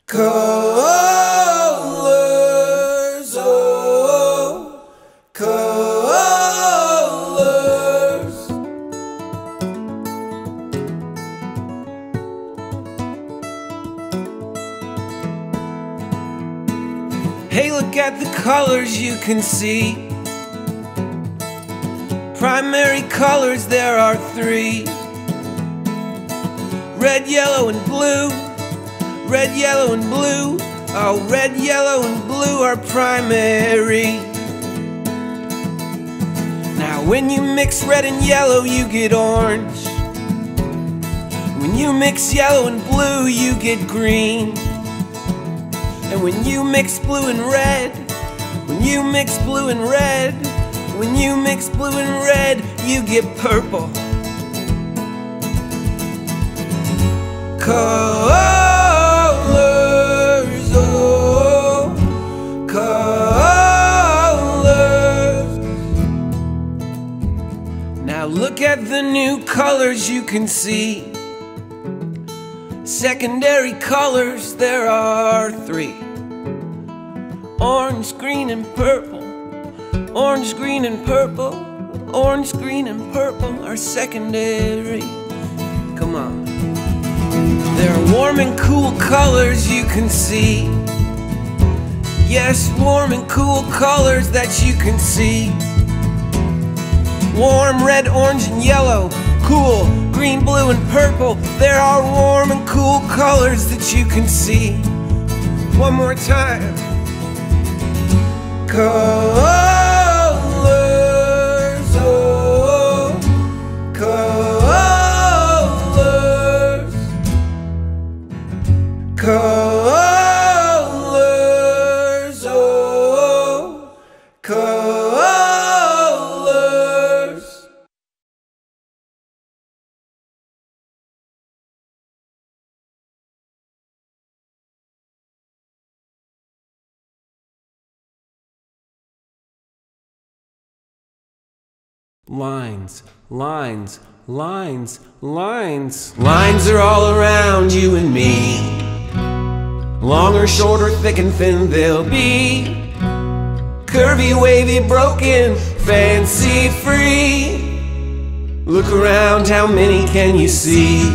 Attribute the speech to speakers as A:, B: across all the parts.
A: Colors, oh, colors. Hey, look at the colors you can see. Primary colors, there are three: red, yellow, and blue. Red, yellow, and blue. Oh, red, yellow, and blue are primary. Now when you mix red and yellow, you get orange. When you mix yellow and blue, you get green. And when you mix blue and red, when you mix blue and red, when you mix blue and red, you get purple. Colors, oh, colors. Now look at the new colors you can see. Secondary colors, there are three: orange, green, and purple. Orange, green, and purple. Orange, green, and purple are secondary. Come on. There are warm and cool colors you can see. Yes, warm and cool colors that you can see. Warm red, orange, and yellow. Cool green, blue, and purple. There are warm and cool colors that you can see. One more time. Colors, oh, colors. Colors, oh, colors. Lines, lines, lines, lines. Lines are all around you and me. Long or short or thick and thin they'll be. Curvy, wavy, broken, fancy free. Look around, how many can you see?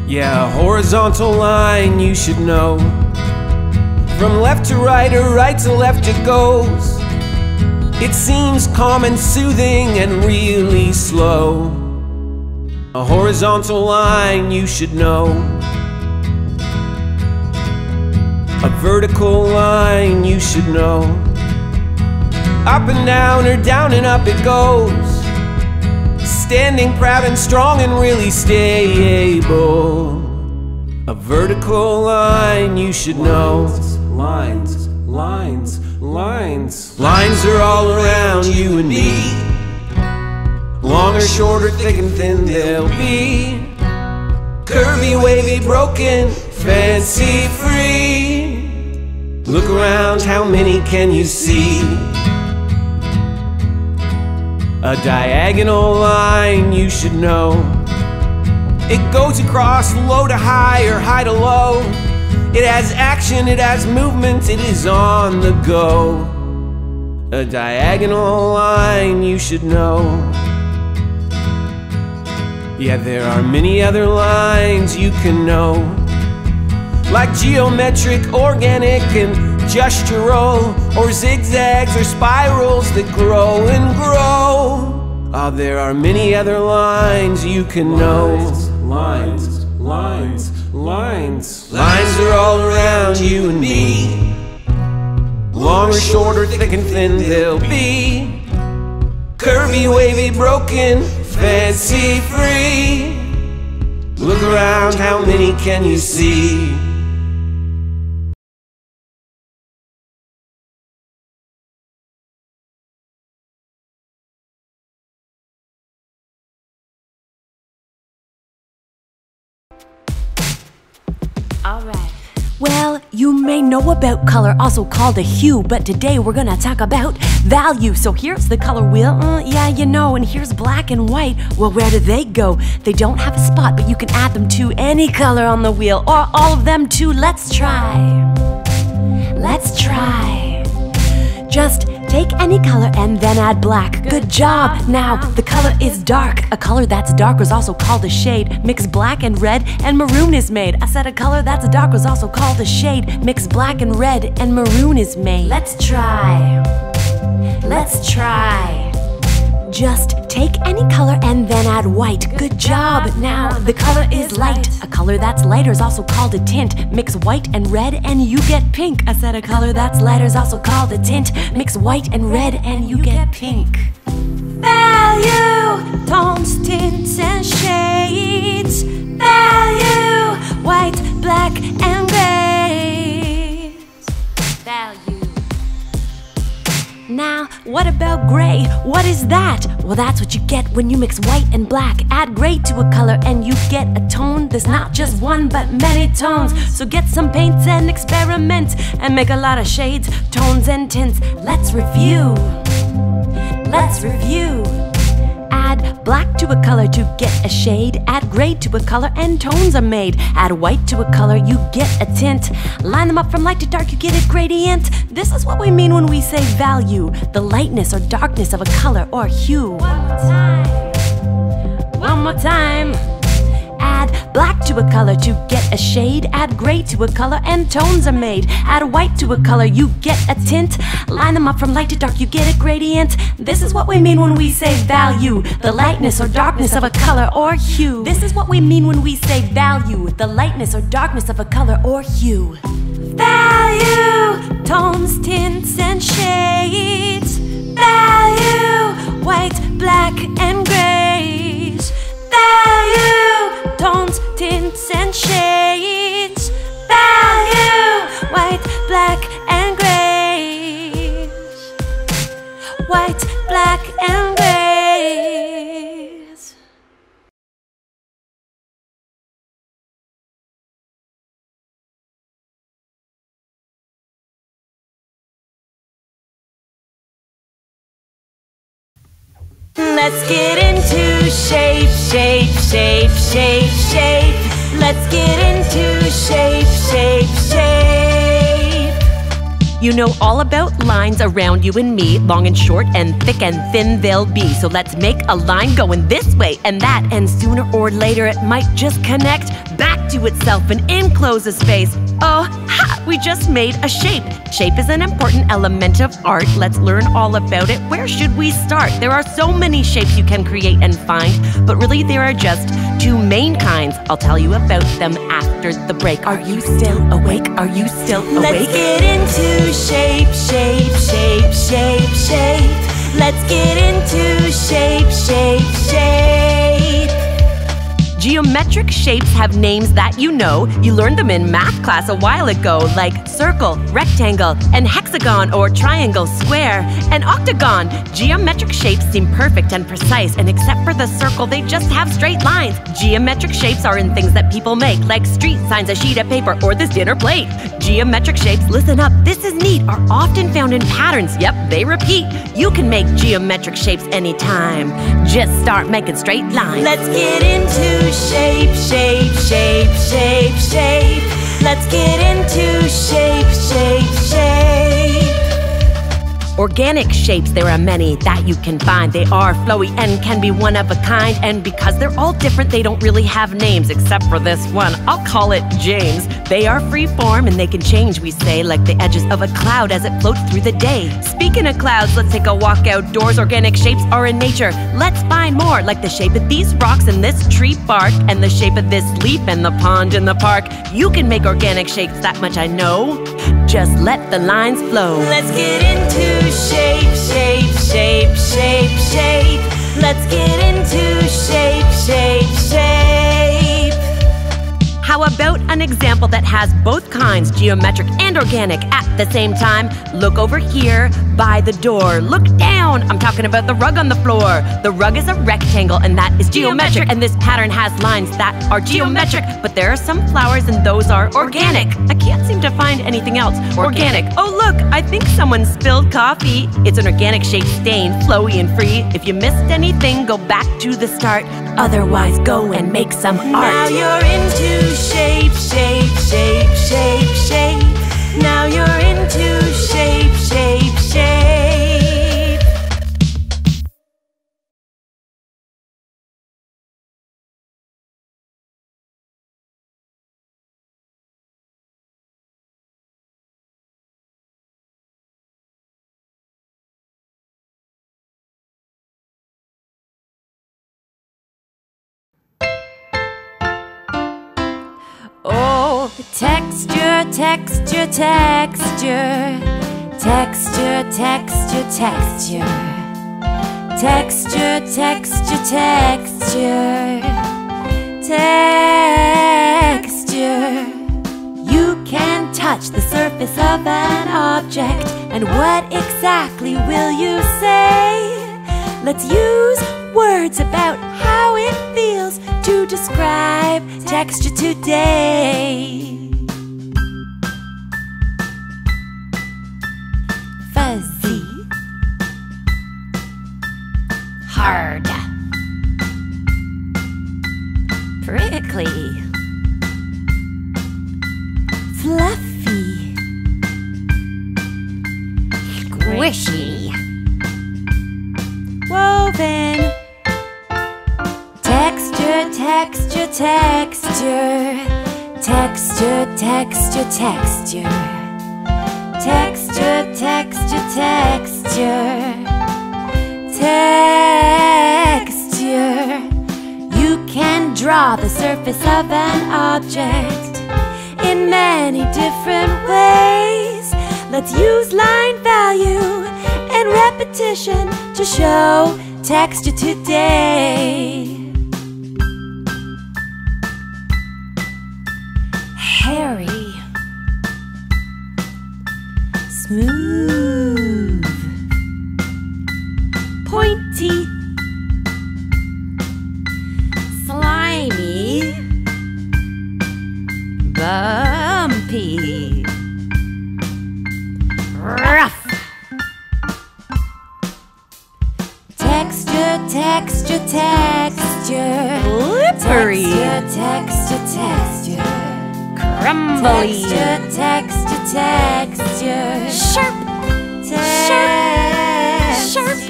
A: Yeah, a horizontal line you should know. From left to right or right to left it goes. It seems calm and soothing and really slow. A horizontal line you should know. A vertical line you should know. Up and down or down and up it goes. Standing proud and strong and really stable. A vertical line you should know. Lines, lines, lines. Lines are all around you and me. Long or short or thick and thin they'll be. Curvy, wavy, broken, fancy free. Look around, how many can you see? A diagonal line you should know. It goes across low to high or high to low. It has action, it has movement, it is on the go. A diagonal line you should know. Yeah, there are many other lines you can know, like geometric, organic, and gestural, or zigzags or spirals that grow and grow. Oh, there are many other lines you can know. Lines, lines, lines. Lines are all around you and me. Long or short or thick and thin they'll be. Curvy, wavy, broken, fancy free. Look around, how many can you see?
B: Alright, Well, you may know about color, also called a hue, but today we're gonna talk about value. So here's the color wheel, yeah, you know, and here's black and white. Well, where do they go? They don't have a spot, but you can add them to any color on the wheel, or all of them too. Let's try. Let's try. Just take any color and then add black. Good job! Now, the color is dark. A color that's dark is also called a shade. Mix black and red and maroon is made. I said a color that's dark is also called a shade. Mix black and red and maroon is made. Let's try. Let's try. Just take any color and then add white. Good job! Now, the color is light. A color that's lighter is also called a tint. Mix white and red and you get pink. I said a color that's lighter is also called a tint. Mix white and red and you get pink. Value! Tones, tints, and shades. Value! White, black, and grays. Value. Now, what about gray? What is that? Well, that's what you get when you mix white and black. Add gray to a color and you get a tone. There's not just one, but many tones. So get some paints and experiment and make a lot of shades, tones, and tints. Let's review. Let's review. Add black to a color to get a shade. Add gray to a color and tones are made. Add white to a color, you get a tint. Line them up from light to dark, you get a gradient. This is what we mean when we say value. The lightness or darkness of a color or hue. One more time. One more time. Add black to a color to get a shade. Add gray to a color and tones are made. Add white to a color, you get a tint. Line them up from light to dark, you get a gradient. This is what we mean when we say value. The lightness or darkness of a color or hue. This is what we mean when we say value. The lightness or darkness of a color or hue. Value! Tones, tints, and shades. Value! White, black, and grays. Value! Tones, tints, and shades. Value! White, black, and grays. White, black, and grays. Let's get into shape, shape, shape, shape, shape. Let's get into shape, shape, shape. You know all about lines around you and me. Long and short and thick and thin they'll be. So let's make a line going this way and that. And sooner or later it might just connect back to itself and enclose a space. Oh, ha! We just made a shape. Shape is an important element of art. Let's learn all about it. Where should we start? There are so many shapes you can create and find, but really there are just two main kinds. I'll tell you about them after the break. Are you still awake? Are you still awake? Let's get into shape, shape, shape, shape, shape. Let's get into shape, shape, shape. Geometric shapes have names that you know. You learned them in math class a while ago, like circle, rectangle, and hexagon or triangle, square, and octagon. Geometric shapes seem perfect and precise, and except for the circle, they just have straight lines. Geometric shapes are in things that people make, like street signs, a sheet of paper, or this dinner plate. Geometric shapes, listen up, this is neat, are often found in patterns. Yep, they repeat. You can make geometric shapes anytime. Just start making straight lines. Let's get into shape, shape, shape, shape, shape. Let's get into shape, shape, shape. Organic shapes, there are many that you can find. They are flowy and can be one of a kind. And because they're all different, they don't really have names, except for this one. I'll call it James. They are free form and they can change, we say, like the edges of a cloud as it floats through the day. Speaking of clouds, let's take a walk outdoors. Organic shapes are in nature. Let's find more, like the shape of these rocks and this tree bark, and the shape of this leaf and the pond in the park. You can make organic shapes, that much I know. Just let the lines flow. Let's get into shape, shape, shape, shape, shape. Let's get into shape, shape, shape. How about an an example that has both kinds, geometric and organic, at the same time. Look over here by the door. Look down. I'm talking about the rug on the floor. The rug is a rectangle, and that is geometric. And this pattern has lines that are geometric. But there are some flowers, and those are organic. I can't seem to find anything else organic. Oh, look, I think someone spilled coffee. It's an organic shaped stain, flowy and free. If you missed anything, go back to the start. Otherwise, go and make some art.
A: Now you're into shape, shape, shape, shape, shape. Now you're into shape, shape, shape.
B: Oh, texture, texture, texture. Texture, texture, texture. Texture, texture, texture. Texture. You can touch the surface of an object, and what exactly will you say? Let's use words about how it feels to describe texture today. Fuzzy, hard, prickly, fluffy, squishy, woven. Texture, texture, texture. Texture, texture, texture. Texture, texture, texture. Texture. You can draw the surface of an object in many different ways. Let's use line value and repetition to show texture today. Hairy, smooth, pointy, slimy, bumpy, rough. Texture, texture, texture. Slippery. Texture, texture, texture. Crumbly. Texture, texture, texture. Sharp. Texture. Texture.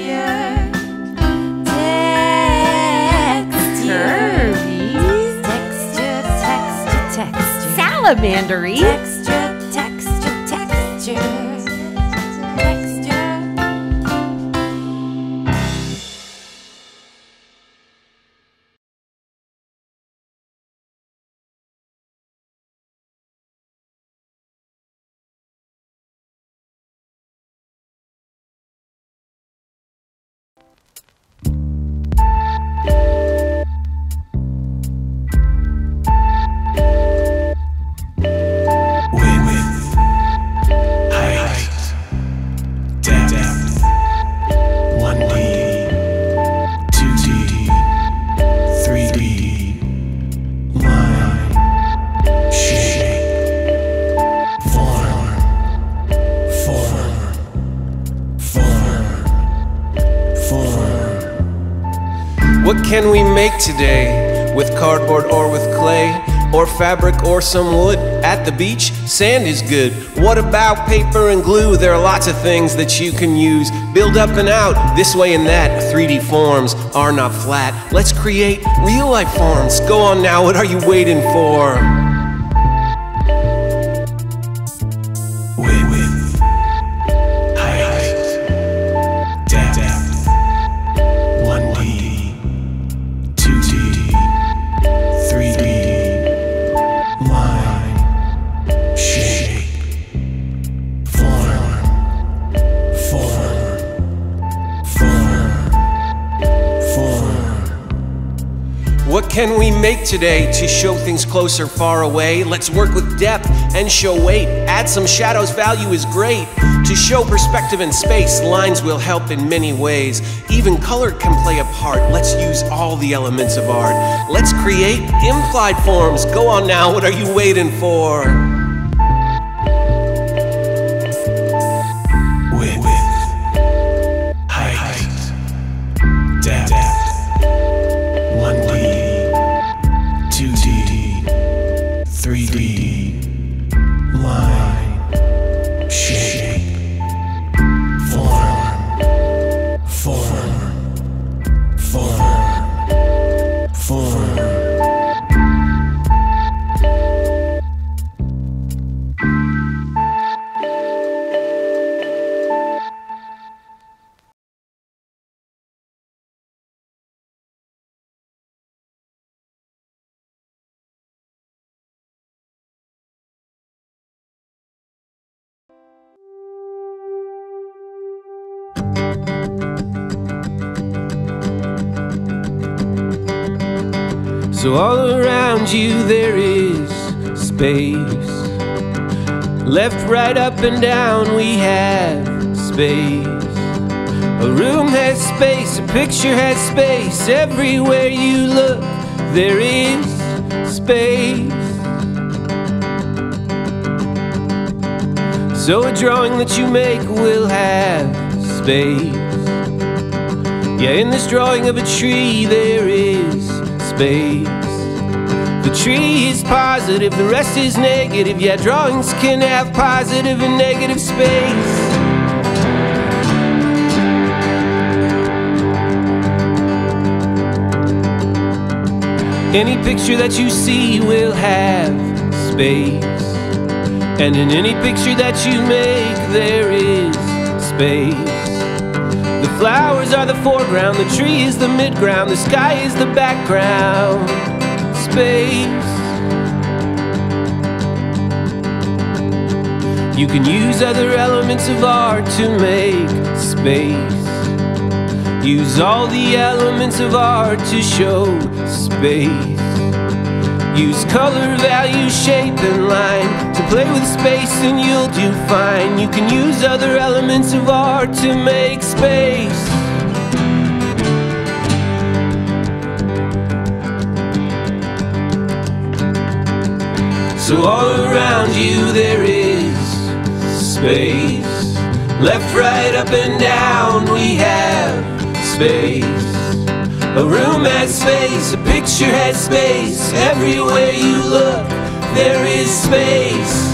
B: Texture, texture, texture. Salamandery. Texture, texture, texture.
A: What can we make today? With cardboard or with clay? Or fabric or some wood? At the beach, sand is good. What about paper and glue? There are lots of things that you can use. Build up and out, this way and that. 3D forms are not flat. Let's create real life forms. Go on now, what are you waiting for? Width, height, depth, 1D, 2D, 3D, line, shape, form, form, form, form. What can we make today to show things closer, far away? Let's work with depth and show weight. Add some shadows, value is great. To show perspective and space, lines will help in many ways. Even color can play a part. Let's use all the elements of art. Let's create implied forms. Go on now, what are you waiting for? Width, height, depth, 1D, 2D, 3D, line, shape, form, form, form, form. So all around you there is space. Left, right, up and down we have space. A room has space, a picture has space. Everywhere you look there is space. So a drawing that you make will have space. Yeah, in this drawing of a tree there is space. The tree is positive, the rest is negative. Yeah, drawings can have positive and negative space. Any picture that you see will have space. And in any picture that you make there is space. The flowers are the foreground, the tree is the midground, the sky is the background. Space. You can use other elements of art to make space. Use all the elements of art to show space. Use color, value, shape, and line to play with space and you'll do fine. You can use other elements of art to make space. So all around you there is space. Left, right, up and down we have space. A room has space, a picture has space. Everywhere you look, there is space.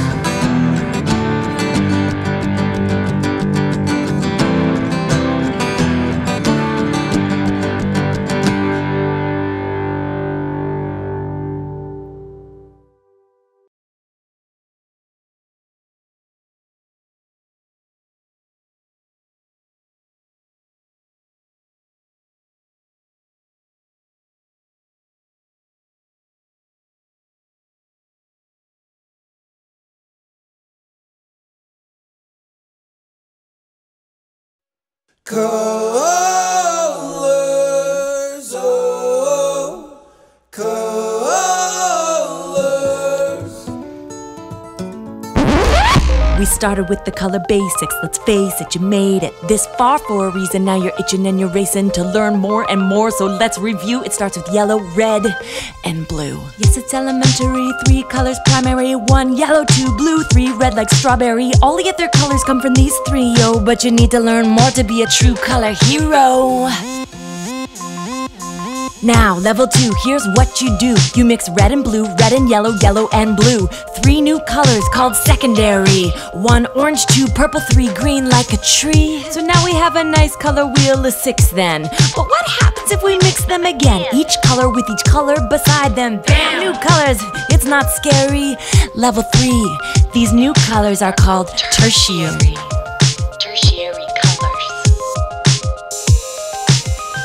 A: Colors, oh, colors.
B: We started with the color basics, let's face it, you made it this far for a reason. Now you're itching and you're racing to learn more and more, so let's review. It starts with yellow, red, and blue. Yes, it's elementary, 3 colors primary, 1 yellow, 2 blue, 3 red like strawberry. All the other colors come from these 3, yo, but you need to learn more to be a true color hero. Now, level 2, here's what you do. You mix red and blue, red and yellow, yellow and blue. 3 new colors called secondary. 1 orange, 2 purple, 3 green like a tree. So now we have a nice color wheel of 6 then. But what happens if we mix them again? Each color with each color beside them. Bam! New colors, it's not scary. Level 3, these new colors are called tertiary. Tertiary colors.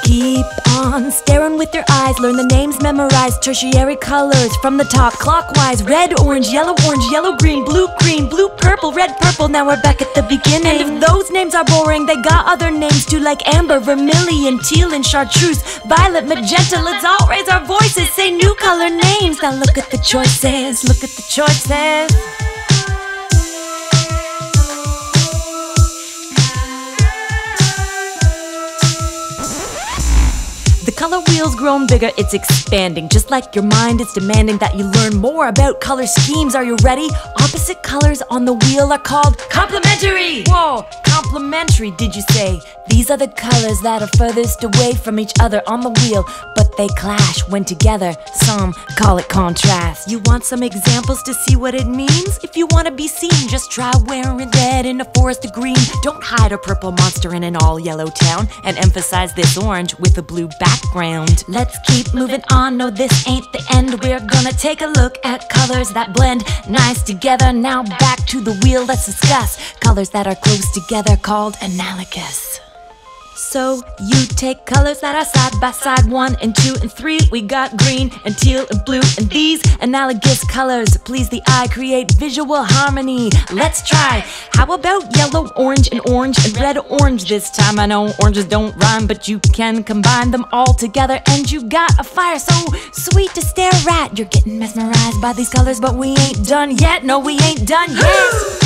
B: Keep on on, staring with their eyes, learn the names memorized, tertiary colors from the top, clockwise, red, orange, yellow, green, blue, purple, red, purple. Now we're back at the beginning. And if those names are boring, they got other names too, like amber, vermilion, teal, and chartreuse, violet, magenta. Let's all raise our voices, say new color names. Now look at the choices, look at the choices. The color wheel's grown bigger, it's expanding. Just like your mind is demanding that you learn more about color schemes. Are you ready? Opposite colors on the wheel are called complementary. Whoa, complementary, did you say? These are the colors that are furthest away from each other on the wheel, but they clash when together. Some call it contrast. You want some examples to see what it means? If you want to be seen, just try wearing red in a forest of green. Don't hide a purple monster in an all-yellow town, and emphasize this orange with a blue background. Let's keep moving on, no this ain't the end. We're gonna take a look at colors that blend nice together. Now back to the wheel, let's discuss colors that are close together called analogous. So you take colors that are side by side, 1 and 2 and 3. We got green and teal and blue, and these analogous colors please the eye, create visual harmony. Let's try. How about yellow, orange, and red, orange this time? I know oranges don't rhyme, but you can combine them all together, and you got a fire so sweet to stare at. You're getting mesmerized by these colors, but we ain't done yet. No, we ain't done yet.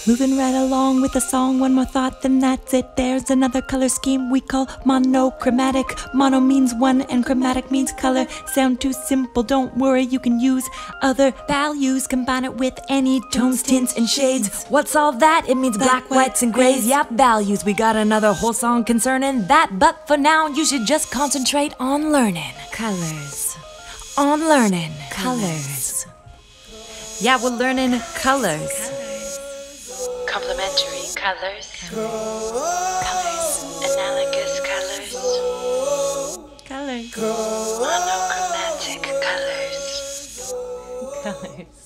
B: Moving right along with the song, one more thought, then that's it. There's another color scheme we call monochromatic. Mono means one and chromatic means color. Sound too simple, don't worry, you can use other values. Combine it with any tones, tints, and shades. What's all that? It means black, whites, and grays. Yep, values. We got another whole song concerning that, but for now you should just concentrate on learning colors. On learning colors. Yeah, we're learning colors. Complementary colors, analogous colors, monochromatic colors.